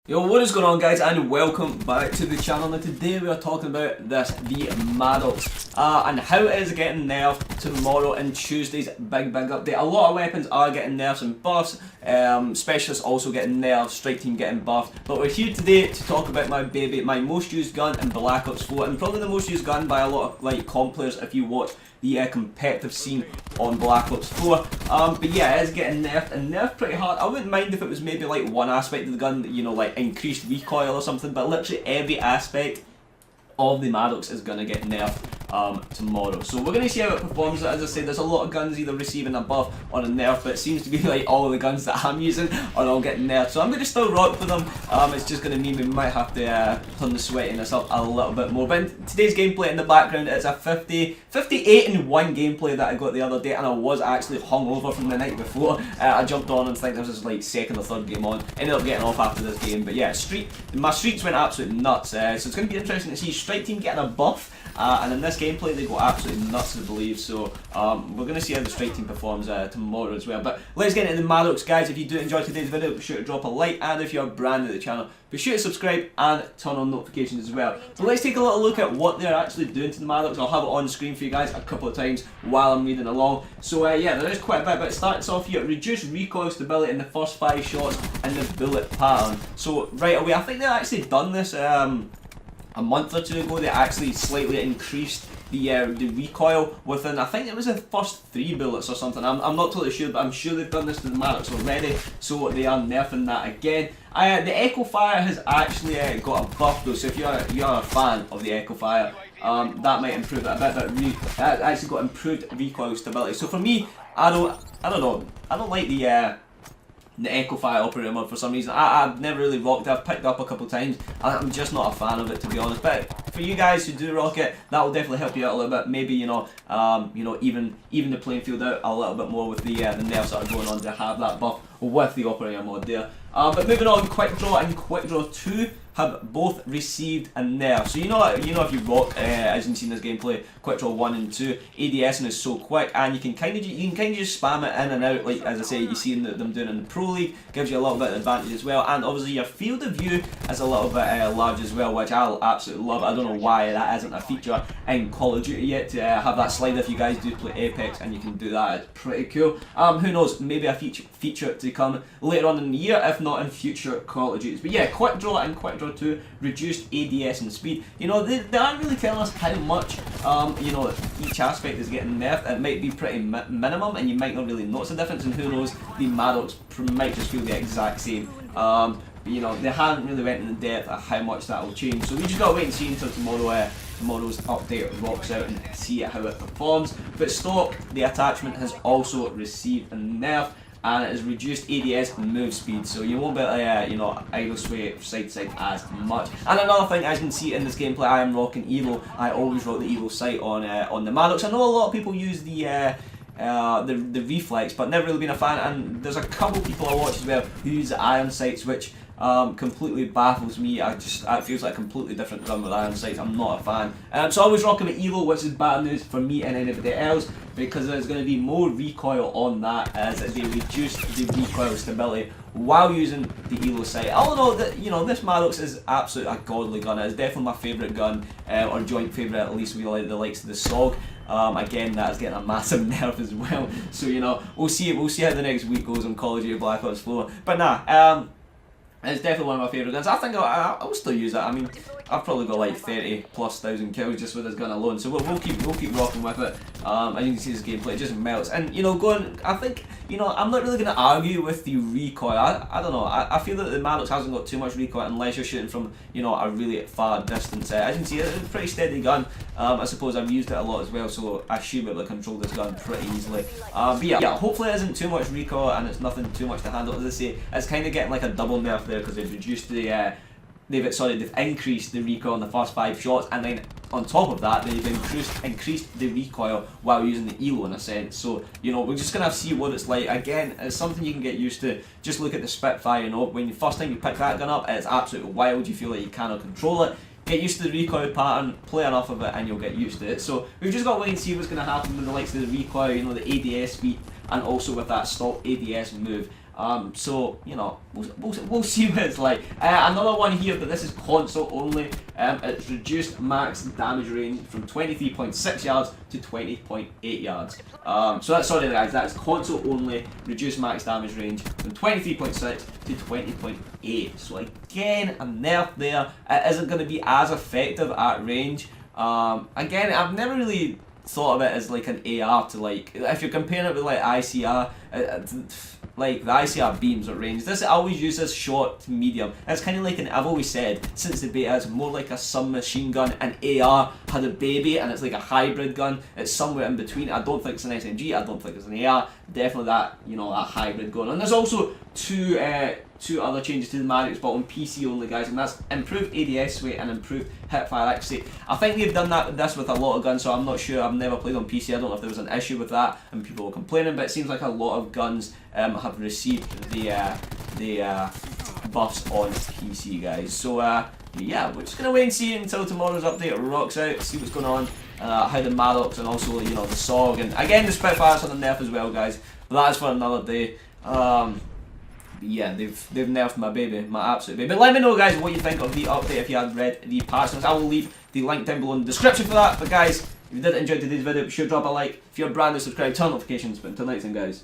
Yo, what is going on, guys, and welcome back to the channel. Now today we are talking about the Maddox and how it is getting nerfed tomorrow in Tuesday's big update. A lot of weapons are getting nerfs and buffs, specialists also getting nerfs, strike team getting buffed, but we're here today to talk about my baby, my most used gun in Black Ops 4, and probably the most used gun by a lot of comp players if you watch the competitive scene on Black Ops 4. But yeah, it is getting nerfed, and nerfed pretty hard. I wouldn't mind if it was maybe like one aspect of the gun, you know, like increased recoil or something, but literally every aspect of the Maddox is going to get nerfed tomorrow. So we're going to see how it performs. As I said, there's a lot of guns either receiving a buff or a nerf, but it seems to be like all the guns that I'm using are all getting nerfed. So I'm going to still rock for them. It's just going to mean we might have to turn the sweatiness up a little bit more. But in today's gameplay in the background, it's a 58-1 gameplay that I got the other day, and I was actually hungover from the night before. I jumped on and think this was like second or third game on. Ended up getting off after this game, but yeah, my streaks went absolutely nuts. So it's going to be interesting to see strike team getting a buff. And in this gameplay they go absolutely nuts, I believe, so we're going to see how the strike team performs tomorrow as well. But let's get into the Maddox, guys. If you do enjoy today's video, be sure to drop a like, and if you're brand new to the channel, be sure to subscribe and turn on notifications as well. So let's take a little look at what they're actually doing to the Maddox. I'll have it on screen for you guys a couple of times while I'm reading along. So yeah, there is quite a bit, but it starts off here: reduce recoil stability in the first 5 shots and the bullet pattern. So right away, I think they've actually done this a month or two ago. They actually slightly increased the recoil within, I think it was the first 3 bullets or something. I'm not totally sure, but I'm sure they've done this to the Maddox already, so they are nerfing that again. The Echo Fire has actually got a buff though, so if you're a fan of the Echo Fire, that might improve it a bit, but it actually got improved recoil stability. So for me, I don't know, I don't like the Echo Fire operator mod for some reason. I've never really rocked it. I've picked it up a couple of times. I'm just not a fan of it, to be honest. But for you guys who do rock it, that will definitely help you out a little bit. Maybe even the playing field out a little bit more with the nerfs that are going on to have that buff with the operator mod there. But moving on, Quick Draw and Quick Draw 2 have both received a nerf. So you know if you rock, as you can see in this gameplay, Quick Draw 1 and 2, ADSing is so quick, and you can kind of just spam it in and out, like as I say, you see them doing in the Pro League. Gives you a little bit of advantage as well, and obviously your field of view is a little bit large as well, which I'll absolutely love. I don't know why that isn't a feature in Call of Duty yet, to have that slide if you guys do play Apex, and you can do that. It's pretty cool. Who knows, maybe a feature to come later on in the year, if not in future Call of Duties. But yeah, Quick Draw and Quick Draw 2 reduced ADS and speed. You know, they aren't really telling us how much each aspect is getting nerfed. It might be pretty minimum, and you might not really notice the difference, and who knows, the Maddox might just feel the exact same. But you know, they haven't really went into depth of how much that will change, so we just gotta wait and see until tomorrow's update rocks out and see how it performs. But stock, the attachment, has also received a nerf, and it has reduced ADS and move speed, so you won't be able to idle sway side to side as much. And another thing, as you can see in this gameplay, I am rocking Evo. I always rock the Evo sight on the Maddox. I know a lot of people use the reflex, but never really been a fan, and there's a couple people I watch as well who use the iron sights, which completely baffles me. It feels like a completely different gun with iron sights. I'm not a fan. So I always rocking the Evo, which is bad news for me and anybody else, because there's going to be more recoil on that as they reduce the recoil stability while using the Evo sight. Although this Maddox is absolutely a godly gun. It's definitely my favourite gun, or joint favourite, at least with the likes of the SOG. Again, that's getting a massive nerf as well. So we'll see how the next week goes on Call of Duty Black Ops 4. But nah, it's definitely one of my favourite guns. I think I will still use it. I mean, I've probably got like 30,000+ kills just with this gun alone, so we'll keep rocking with it. As you can see, this gameplay, it just melts. And I think I'm not really going to argue with the recoil. I don't know. I feel that the Maddox hasn't got too much recoil unless you're shooting from a really far distance. As you can see, it's a pretty steady gun. I suppose I've used it a lot as well, so I should be able to control this gun pretty easily. But yeah, hopefully it isn't too much recoil and it's nothing too much to handle. As I say, it's kind of getting like a double nerf there, because they've reduced the they've increased the recoil in the first 5 shots, and then on top of that they've increased the recoil while using the Elo in a sense. So we're just gonna have to see what it's like. Again, it's something you can get used to. Just look at the Spitfire. When the first time you pick that gun up, it's absolutely wild. You feel like you cannot control it. Get used to the recoil pattern, play enough of it, and you'll get used to it. So we've just got to wait and see what's going to happen with the likes of the recoil, the ADS speed, and also with that stock ADS move. So, you know, we'll see what it's like. Another one here, but this is console only. It's reduced max damage range from 23.6 yards to 20.8 yards. So that's, sorry guys, that's console only, reduced max damage range from 23.6 to 20.8. So again, a nerf there. It isn't going to be as effective at range. Again, I've never really thought of it as like an AR to like, if you're comparing it with like ICR, like the ICR beams at range. This, I always use this short to medium. It's kind of like I've always said since the beta, it's more like a submachine gun. An AR had a baby and it's like a hybrid gun. It's somewhere in between. I don't think it's an SMG. I don't think it's an AR. Definitely that, you know, that hybrid gun. And there's also two other changes to the Maddox, but on PC only, guys, and that's improved ADS weight and improved hipfire accuracy. I think they've done this with a lot of guns, so I'm not sure. I've never played on PC. I don't know if there was an issue with that and people were complaining, but it seems like a lot of guns have received the buffs on PC, guys. So yeah, we're just gonna wait and see until tomorrow's update rocks out, see what's going on, how the Maddox and also, you know, the SOG, and again the Spitfire's on the nerf as well, guys. But that is for another day. Yeah, they've nerfed my baby, my absolute baby. But let me know, guys, what you think of the update if you had read the patch notes. I will leave the link down below in the description for that. But guys, if you did enjoy today's video, be sure to drop a like. If you're brand new, subscribe, turn notifications. But until next time, guys.